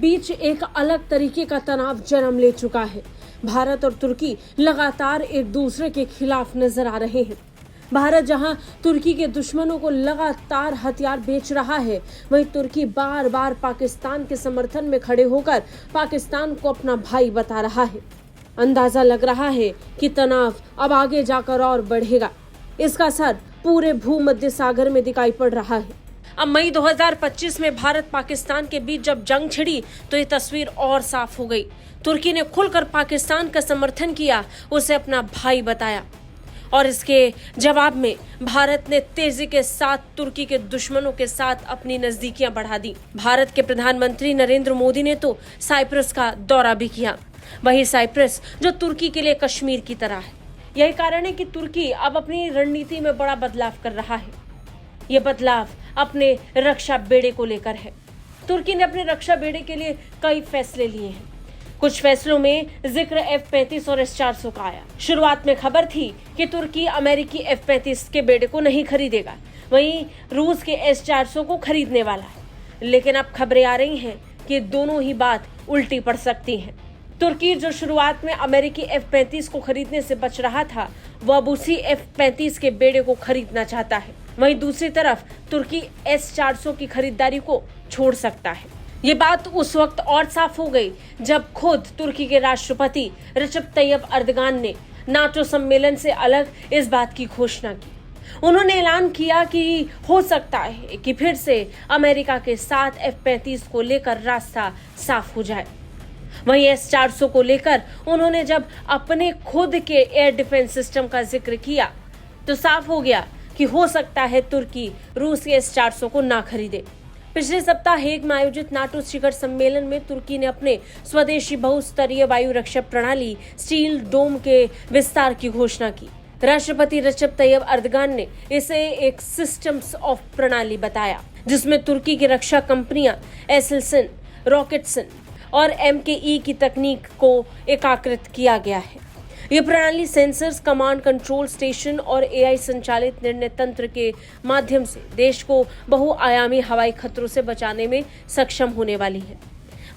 बीच एक अलग तरीके का तनाव जन्म ले चुका है। भारत और तुर्की लगातार एक दूसरे के खिलाफ नजर आ रहे हैं। भारत जहां तुर्की के दुश्मनों को लगातार हथियार बेच रहा है, वहीं तुर्की बार बार पाकिस्तान के समर्थन में खड़े होकर पाकिस्तान को अपना भाई बता रहा है। अंदाजा लग रहा है कि तनाव अब आगे जाकर और बढ़ेगा। इसका असर पूरे भूमध्य सागर में दिखाई पड़ रहा है। अब मई 2025 में भारत पाकिस्तान के बीच जब जंग छिड़ी तो ये तस्वीर और साफ हो गई। तुर्की ने खुलकर पाकिस्तान का समर्थन किया, उसे अपना भाई बताया और इसके जवाब में भारत ने तेजी के साथ तुर्की के दुश्मनों के साथ अपनी नजदीकियां बढ़ा दी। भारत के प्रधानमंत्री नरेंद्र मोदी ने तो साइप्रस का दौरा भी किया, वही साइप्रस जो तुर्की के लिए कश्मीर की तरह है। यही कारण है कि तुर्की अब अपनी रणनीति में बड़ा बदलाव कर रहा है। ये बदलाव अपने रक्षा बेड़े को लेकर है। तुर्की ने अपने रक्षा बेड़े के लिए कई फैसले लिए हैं। कुछ फैसलों में जिक्र F-35 और S-400 का आया। शुरुआत में खबर थी कि तुर्की अमेरिकी F-35 के बेड़े को नहीं खरीदेगा, वहीं रूस के S-400 को खरीदने वाला है। लेकिन अब खबरें आ रही हैं कि दोनों ही बात उल्टी पड़ सकती हैं। तुर्की जो शुरुआत में अमेरिकी F-35 को खरीदने से बच रहा था, वह अब उसी F-35 के बेड़े को खरीदना चाहता है। वहीं दूसरी तरफ तुर्की S-400 की खरीदारी को छोड़ सकता है। ये बात उस वक्त और साफ हो गई जब खुद तुर्की के राष्ट्रपति रजब तैयब अर्दगान ने नाटो सम्मेलन से अलग इस बात की घोषणा की। उन्होंने ऐलान किया कि हो सकता है कि फिर से अमेरिका के साथ F-35 को लेकर रास्ता साफ हो जाए। वहीं S-400 को लेकर उन्होंने जब अपने खुद के एयर डिफेंस सिस्टम का जिक्र किया तो साफ हो गया कि हो सकता है तुर्की रूस के S-400 को ना खरीदे। पिछले सप्ताह हेग में आयोजित नाटो शिखर सम्मेलन में तुर्की ने अपने स्वदेशी बहुस्तरीय वायु रक्षा प्रणाली स्टील डोम के विस्तार की घोषणा की। राष्ट्रपति रजब तैयब अर्दगान ने इसे एक सिस्टम्स ऑफ प्रणाली बताया, जिसमें तुर्की की रक्षा कंपनियां एसेल्सन, रॉकेटसन और MKE की तकनीक को एकीकृत किया गया है। ये प्रणाली सेंसर्स, कमांड कंट्रोल स्टेशन और AI संचालित निर्णय तंत्र के माध्यम से देश को बहुआयामी हवाई खतरों से बचाने में सक्षम होने वाली है।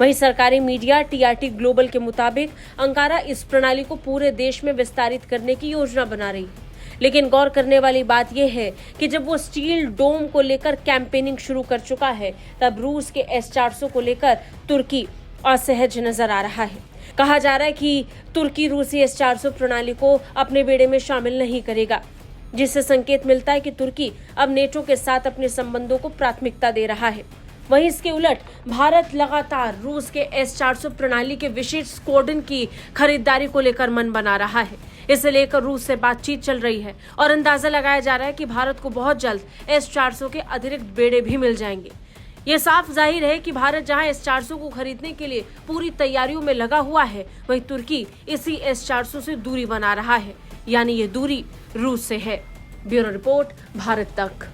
वहीं सरकारी मीडिया TRT ग्लोबल के मुताबिक अंकारा इस प्रणाली को पूरे देश में विस्तारित करने की योजना बना रही है। लेकिन गौर करने वाली बात यह है कि जब वो स्टील डोम को लेकर कैंपेनिंग शुरू कर चुका है, तब रूस के S-400 को लेकर तुर्की असहज नजर आ रहा है। कहा जा रहा है कि तुर्की रूसी S-400 प्रणाली को अपने बेड़े में शामिल नहीं करेगा, जिससे संकेत मिलता है कि तुर्की अब नेटो के साथ अपने संबंधों को प्राथमिकता दे रहा है। वहीं इसके उलट भारत लगातार रूस के S-400 प्रणाली के विशेष स्क्वाड्रन की खरीदारी को लेकर मन बना रहा है। इसे लेकर रूस से बातचीत चल रही है और अंदाजा लगाया जा रहा है कि भारत को बहुत जल्द S-400 के अतिरिक्त बेड़े भी मिल जाएंगे। ये साफ जाहिर है कि भारत जहां S-400 को खरीदने के लिए पूरी तैयारियों में लगा हुआ है, वहीं तुर्की इसी S-400 से दूरी बना रहा है, यानी ये दूरी रूस से है। ब्यूरो रिपोर्ट, भारत तक।